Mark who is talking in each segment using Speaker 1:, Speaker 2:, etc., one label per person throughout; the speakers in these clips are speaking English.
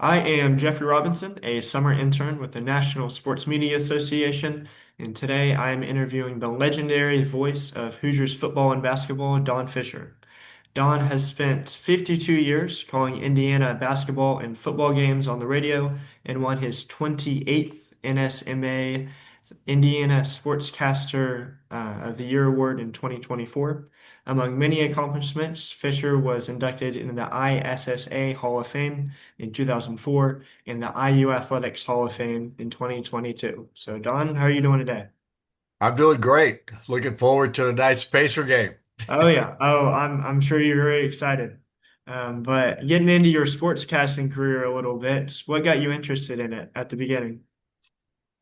Speaker 1: I am Jeffrey Robinson, a summer intern with the National Sports Media Association, and today I am interviewing the legendary voice of Hoosiers football and basketball, Don Fischer. Don has spent 52 years calling Indiana basketball and football games on the radio and won his 28th NSMA Indiana Sportscaster of the Year award in 2024. Among many accomplishments, Fisher was inducted into the ISSA Hall of Fame in 2004 and the IU Athletics Hall of Fame in 2022. So, Don, how are you doing today?
Speaker 2: I'm doing great. Looking forward to tonight's Pacer game.
Speaker 1: Oh yeah. I'm sure you're very excited. But getting into your sportscasting career a little bit, what got you interested in it at the beginning?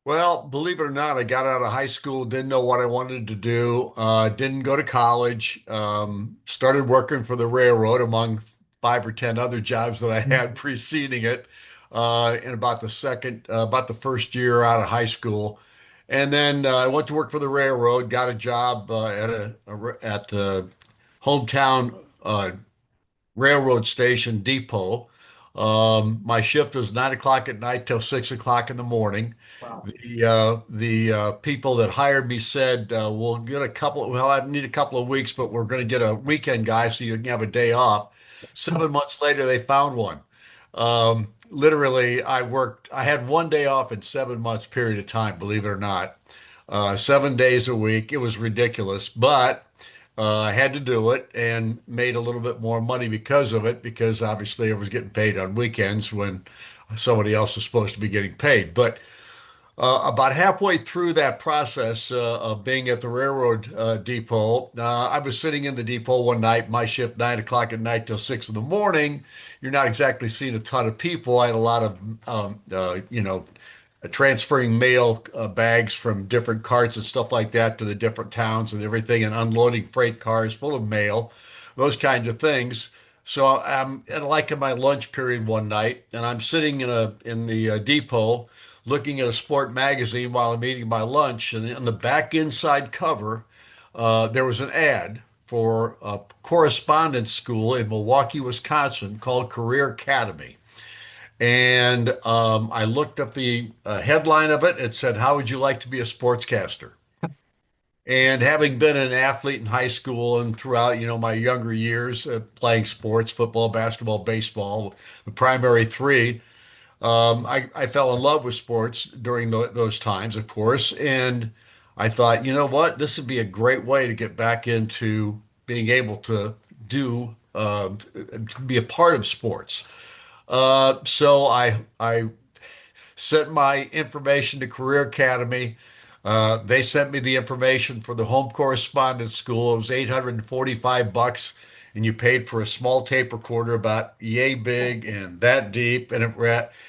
Speaker 2: Well, believe it or not, I got out of high school, didn't know what I wanted to do, didn't go to college, started working for the railroad among 5 or 10 other jobs that I had preceding it in about the first year out of high school. And then I went to work for the railroad, got a job at the hometown railroad station depot. My shift was 9 o'clock at night till 6 o'clock in the morning.
Speaker 1: Wow.
Speaker 2: The people that hired me said, "We'll get a couple. Well, I need a couple of weeks, but we're going to get a weekend guy so you can have a day off." 7 months later, they found one. Literally, I worked. I had one day off in 7 months period of time. Believe it or not, 7 days a week. It was ridiculous, but I had to do it and made a little bit more money because of it, because obviously I was getting paid on weekends when somebody else was supposed to be getting paid. But about halfway through that process of being at the railroad depot, I was sitting in the depot one night, my shift 9 o'clock at night till 6 in the morning. You're not exactly seeing a ton of people. I had a lot of, transferring mail bags from different carts and stuff like that to the different towns and everything, and unloading freight cars full of mail, those kinds of things. So I'm in my lunch period one night, and I'm sitting in the depot looking at a sport magazine while I'm eating my lunch, and on the back inside cover, there was an ad for a correspondence school in Milwaukee, Wisconsin called Career Academy. And I looked at the headline of it. It said, "How would you like to be a sportscaster?" And having been an athlete in high school and throughout, my younger years playing sports, football, basketball, baseball, the primary three, I fell in love with sports during those times, of course. And I thought, you know what? This would be a great way to get back into being able to be a part of sports. So I sent my information to Career Academy. They sent me the information for the home correspondence school. It was 845 bucks, and you paid for a small tape recorder about yay big and that deep, and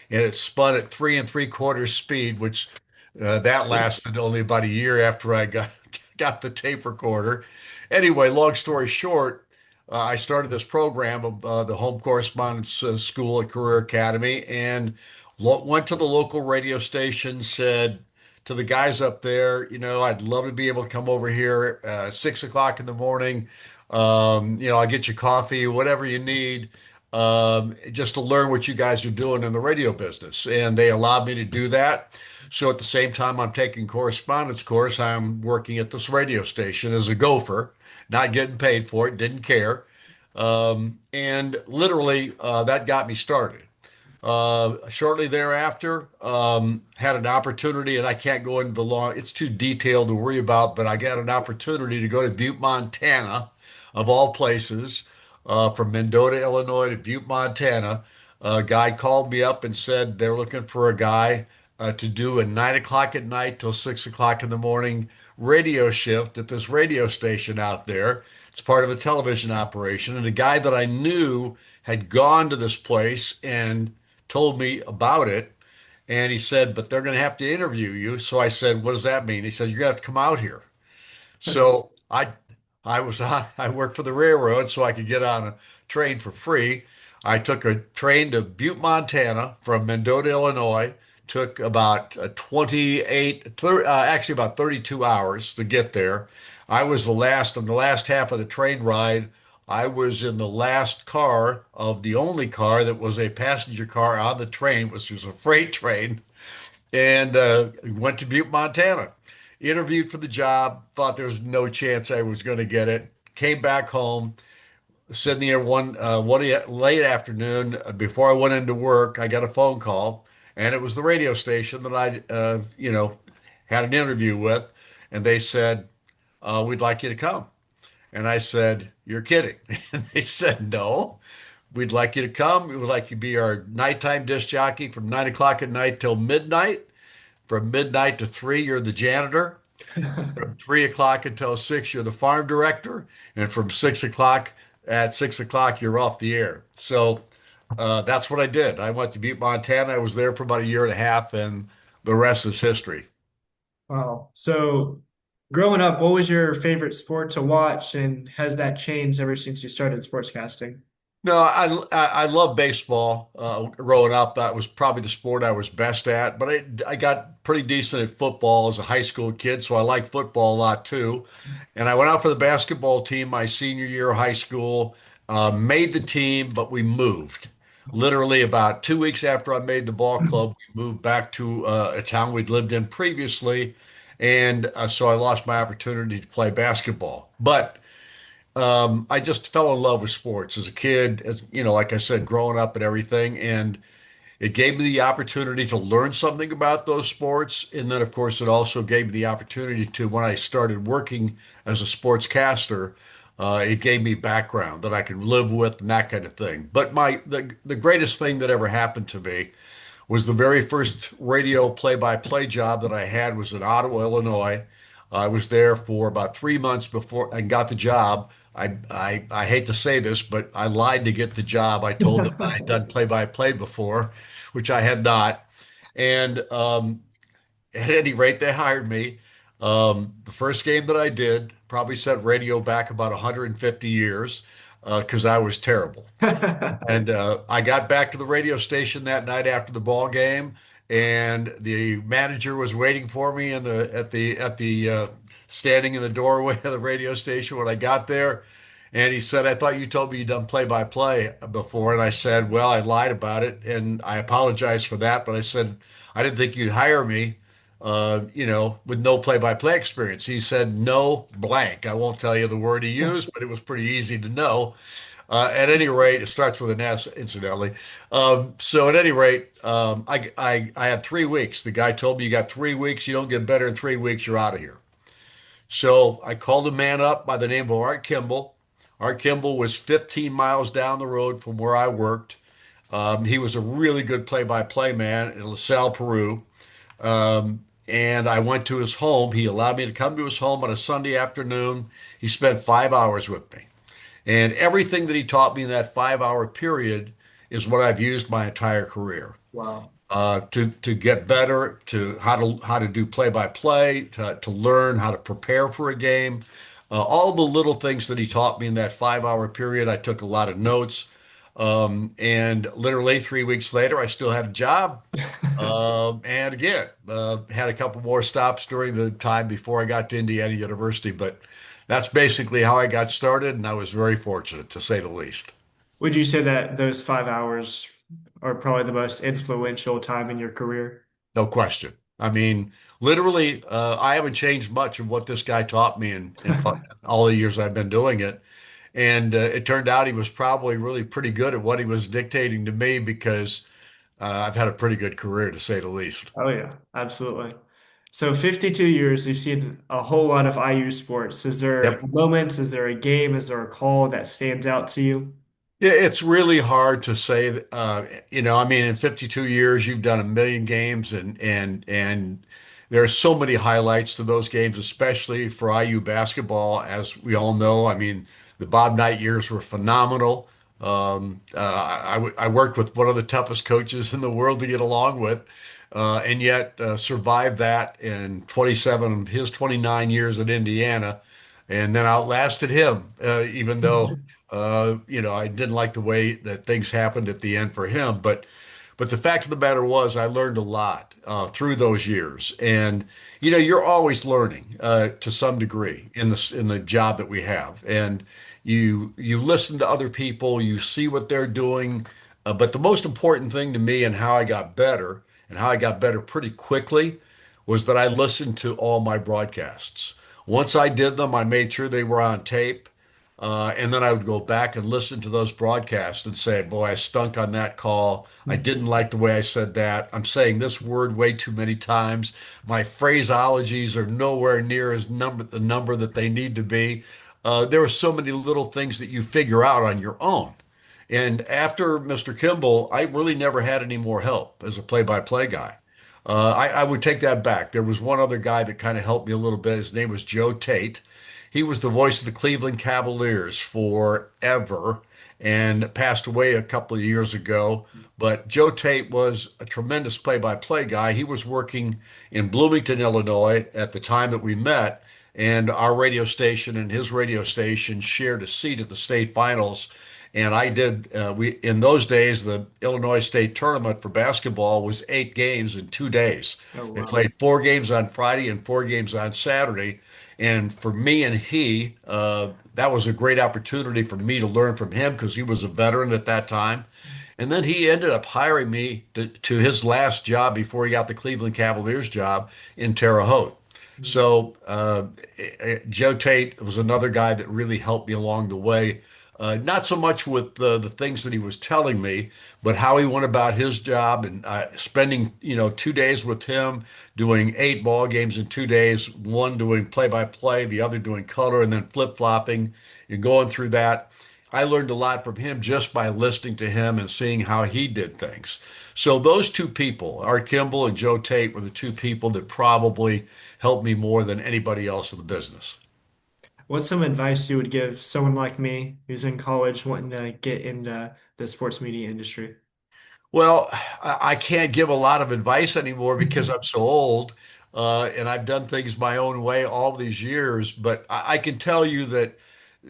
Speaker 2: it spun at 3 3/4 speed, which that lasted only about a year after I got the tape recorder. Anyway, long story short, I started this program of the home correspondence school at Career Academy, and went to the local radio station, said to the guys up there, I'd love to be able to come over here 6 o'clock in the morning. I'll get you coffee, whatever you need, just to learn what you guys are doing in the radio business. And they allowed me to do that. So at the same time I'm taking correspondence course, I'm working at this radio station as a gopher, not getting paid for it, didn't care. And literally, that got me started. Shortly thereafter, had an opportunity, and I can't go into it's too detailed to worry about, but I got an opportunity to go to Butte, Montana, of all places, from Mendota, Illinois to Butte, Montana. A guy called me up and said they're looking for a guy to do a 9 o'clock at night till 6 o'clock in the morning radio shift at this radio station out there. It's part of a television operation. And a guy that I knew had gone to this place and told me about it. And he said, "But they're going to have to interview you." So I said, "What does that mean?" He said, "You're going to have to come out here." So I worked for the railroad so I could get on a train for free. I took a train to Butte, Montana from Mendota, Illinois. Took about actually about 32 hours to get there. I was the last half of the train ride I was in the last car of the only car that was a passenger car on the train, which was a freight train, and went to Butte, Montana. Interviewed for the job, thought there was no chance I was going to get it. Came back home, sitting there one late afternoon before I went into work. I got a phone call, and it was the radio station that I had an interview with, and they said, "We'd like you to come." And I said, "You're kidding." And they said, "No, we'd like you to come. We would like you to be our nighttime disc jockey from 9 o'clock at night till midnight. From midnight to 3, you're the janitor. From 3 o'clock until 6, you're the farm director. And from 6 o'clock, you're off the air." So that's what I did. I went to Butte, Montana. I was there for about a year and a half, and the rest is history.
Speaker 1: Wow. So, growing up, what was your favorite sport to watch, and has that changed ever since you started sportscasting?
Speaker 2: No, I love baseball. Growing up, that was probably the sport I was best at. But I got pretty decent at football as a high school kid, so I like football a lot too. And I went out for the basketball team my senior year of high school. Made the team, but we moved. Literally about 2 weeks after I made the ball club, we moved back to a town we'd lived in previously, and so I lost my opportunity to play basketball. But I just fell in love with sports as a kid, as you know, like I said, growing up and everything. And it gave me the opportunity to learn something about those sports. And then, of course, it also gave me the opportunity to, when I started working as a sportscaster, it gave me background that I could live with and that kind of thing. But the greatest thing that ever happened to me was the very first radio play-by-play job that I had was in Ottawa, Illinois. I was there for about 3 months before I got the job. I hate to say this, but I lied to get the job. I told them I'd done play-by-play before, which I had not. And at any rate, they hired me. The first game that I did probably set radio back about 150 years because I was terrible. And I got back to the radio station that night after the ball game, and the manager was waiting for me in the at the standing in the doorway of the radio station when I got there. And he said, "I thought you told me you'd done play-by-play before." And I said, "Well, I lied about it, and I apologize for that." But I said, "I didn't think you'd hire me, with no play-by-play experience." He said, "No blank." I won't tell you the word he used, but it was pretty easy to know. At any rate, it starts with an S, incidentally. So at any rate, I had 3 weeks. The guy told me, "You got 3 weeks. You don't get better in 3 weeks. You're out of here." So I called a man up by the name of Art Kimball. Art Kimball was 15 miles down the road from where I worked. He was a really good play-by-play man in LaSalle, Peru. And I went to his home. He allowed me to come to his home on a Sunday afternoon. He spent 5 hours with me. And everything that he taught me in that 5 hour period is what I've used my entire career.
Speaker 1: Wow.
Speaker 2: To get better, to how to do play by play, to learn how to prepare for a game. All the little things that he taught me in that 5 hour period, I took a lot of notes. And literally 3 weeks later, I still had a job. And again, had a couple more stops during the time before I got to Indiana University, but that's basically how I got started, and I was very fortunate to say the least.
Speaker 1: Would you say that those 5 hours are probably the most influential time in your career?
Speaker 2: No question. I mean, literally, I haven't changed much of what this guy taught me in all the years I've been doing it. And it turned out he was probably really pretty good at what he was dictating to me because I've had a pretty good career, to say the least.
Speaker 1: Oh yeah, absolutely. So 52 years, you've seen a whole lot of IU sports. Is there
Speaker 2: Yep.
Speaker 1: moments, is there a game, is there a call that stands out to you?
Speaker 2: Yeah, it's really hard to say. I mean, in 52 years, you've done a million games, and there are so many highlights to those games, especially for IU basketball, as we all know. I mean, the Bob Knight years were phenomenal. I worked with one of the toughest coaches in the world to get along with, and yet survived that in 27 of his 29 years at Indiana, and then outlasted him, even though. I didn't like the way that things happened at the end for him, but But the fact of the matter was, I learned a lot through those years, and you're always learning to some degree in the job that we have, and you listen to other people, you see what they're doing, but the most important thing to me and how I got better and how I got better pretty quickly was that I listened to all my broadcasts. Once I did them, I made sure they were on tape. And then I would go back and listen to those broadcasts and say, boy, I stunk on that call. I didn't like the way I said that. I'm saying this word way too many times. My phraseologies are nowhere near the number that they need to be. There are so many little things that you figure out on your own. And after Mr. Kimball, I really never had any more help as a play-by-play guy. I would take that back. There was one other guy that kind of helped me a little bit. His name was Joe Tate. He was the voice of the Cleveland Cavaliers forever and passed away a couple of years ago. But Joe Tate was a tremendous play-by-play guy. He was working in Bloomington, Illinois at the time that we met, and our radio station and his radio station shared a seat at the state finals. And I did, we in those days, the Illinois State tournament for basketball was 8 games in 2 days.
Speaker 1: Oh,
Speaker 2: They
Speaker 1: wow.
Speaker 2: played 4 games on Friday and 4 games on Saturday. And for me and that was a great opportunity for me to learn from him because he was a veteran at that time. And then he ended up hiring me to his last job before he got the Cleveland Cavaliers job in Terre Haute. So Joe Tate was another guy that really helped me along the way. Not so much with the things that he was telling me, but how he went about his job and spending, 2 days with him, doing 8 ball games in 2 days, one doing play-by-play, the other doing color, and then flip-flopping and going through that. I learned a lot from him just by listening to him and seeing how he did things. So those two people, Art Kimball and Joe Tate, were the two people that probably helped me more than anybody else in the business.
Speaker 1: What's some advice you would give someone like me who's in college wanting to get into the sports media industry?
Speaker 2: Well, I can't give a lot of advice anymore because I'm so old, and I've done things my own way all these years. But I can tell you that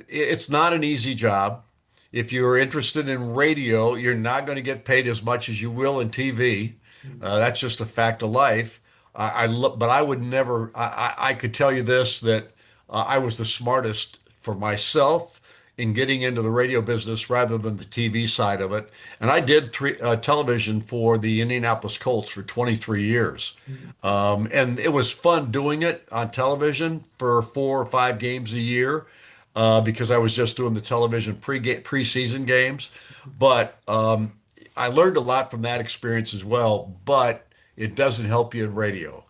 Speaker 2: it's not an easy job. If you're interested in radio, you're not going to get paid as much as you will in TV. That's just a fact of life. But I would never. I could tell you this that I was the smartest for myself in getting into the radio business rather than the TV side of it. And I did television for the Indianapolis Colts for 23 years. And it was fun doing it on television for 4 or 5 games a year because I was just doing the television preseason games. But I learned a lot from that experience as well, but it doesn't help you in radio.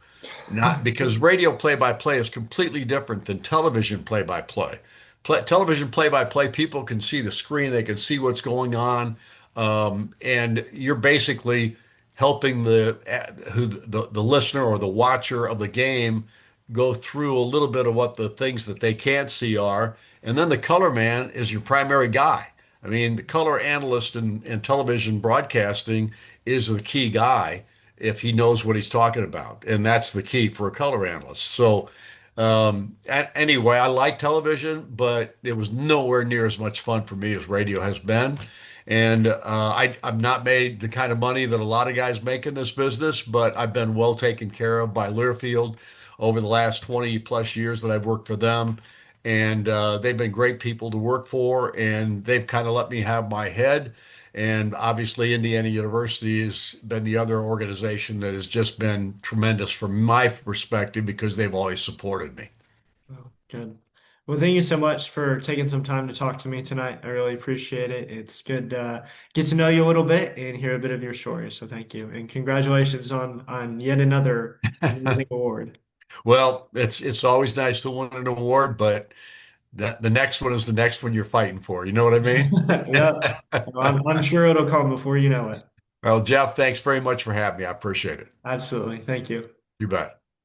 Speaker 2: Not because radio play-by-play is completely different than television play-by-play. Television play-by-play, people can see the screen, they can see what's going on, and you're basically helping the listener or the watcher of the game go through a little bit of what the things that they can't see are, and then the color man is your primary guy. I mean, the color analyst in television broadcasting is the key guy if he knows what he's talking about. And that's the key for a color analyst. So, anyway, I like television, but it was nowhere near as much fun for me as radio has been. And I've not made the kind of money that a lot of guys make in this business, but I've been well taken care of by Learfield over the last 20 plus years that I've worked for them. And they've been great people to work for, and they've kind of let me have my head. And obviously, Indiana University has been the other organization that has just been tremendous from my perspective because they've always supported me.
Speaker 1: Oh, good. Well, thank you so much for taking some time to talk to me tonight. I really appreciate it. It's good to get to know you a little bit and hear a bit of your story. So thank you. And congratulations on yet another amazing award.
Speaker 2: Well, it's always nice to win an award, but the next one is the next one you're fighting for. You know what I mean?
Speaker 1: Yep. I'm sure it'll come before you know it.
Speaker 2: Well, Jeff, thanks very much for having me. I appreciate it.
Speaker 1: Absolutely. Thank you.
Speaker 2: You bet.